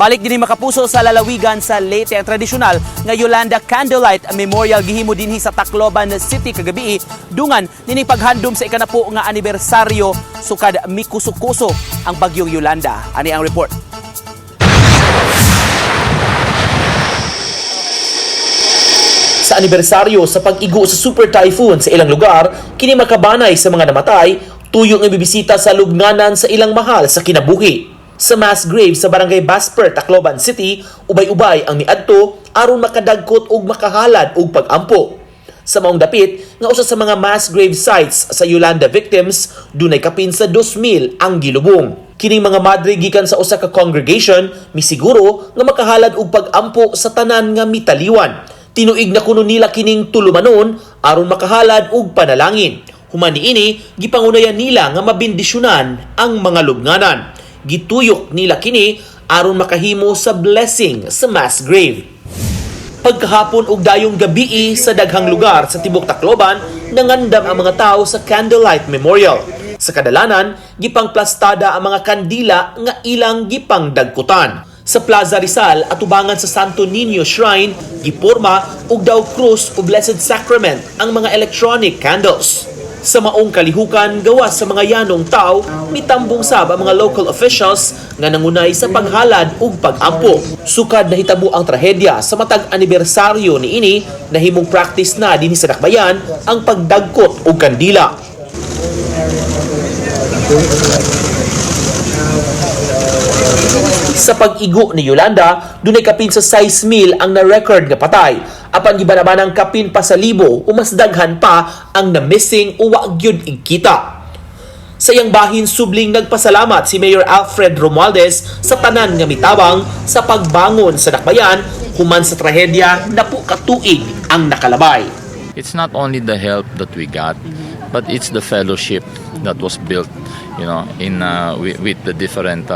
Balik din makapuso sa lalawigan sa Leyte ang tradisyonal nga Yolanda Candlelight Memorial gihimo dinhi sa Tacloban City kagabi dungan nini paghandom sa ikanapo nga anibersaryo sukad mikusukuso ang bagyong Yolanda. Ani ang report. Sa anibersaryo sa pag-igo sa Super Typhoon sa ilang lugar, kini makabanay sa mga namatay, tuyo nga bibisita sa lubnganan sa ilang mahal sa kinabuhi. Sa mass grave sa Barangay Basper, Tacloban City, ubay-ubay ang miadto aron makadagkot ug makahalad og pag-ampo. Sa maong dapit nga usa sa mga mass grave sites sa Yolanda victims, dunay kapin sa 2,000 ang gilubong. Kining mga madre gikan sa usa ka congregation misiguro nga makahalad og pag-ampo sa tanan nga mitaliwan. Tinuig na kuno nila kining tulumanon aron makahalad og panalangin. Human niini gipangunayan nila nga mabindisyonan ang mga lubnganan. Gituyok nila kini aron makahimo sa blessing sa mass grave. Pagkahapon og dayong gabi sa daghang lugar sa tibok Tacloban, nangandam ang mga tao sa Candlelight Memorial. Sa kadalanan, gipangplastada ang mga kandila nga ilang gipangdagkutan. Sa Plaza Rizal atubangan sa Santo Niño Shrine, giporma og daw krus o Blessed Sacrament ang mga electronic candles. Sa maong kalihukan gawas sa mga yanong tao, mitambong sab ang mga local officials nga nangunay sa paghalad ug pag-ampo. Sukad na hitabo ang trahedya sa matag anibersaryo niini, nahimong practice na dinhi sa Dakbayan ang pagdagkot og kandila. Sa pag-igo ni Yolanda, dunay kapin sa 6,000 ang na-record nga patay. Apan gibanabanang kapin pa sa libo o mas daghan pa ang na-missing o wa gyud igkita. Sa iyang bahin subling nagpasalamat si Mayor Alfred Romualdez sa tanan nga mitabang sa pagbangon sa Dakbayan human sa trahedya napo katuig ang nakalabay. It's not only the help that we got, but it's the fellowship that was built, in with the different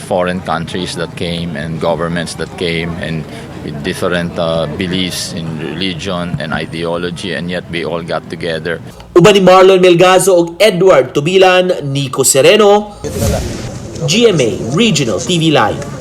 foreign countries that came and governments that came and with different beliefs in religion and ideology, and yet we all got together. Uban ni Marlon Melgazo ug Edward Tubilan, Nico Sereno, GMA Regional TV Live.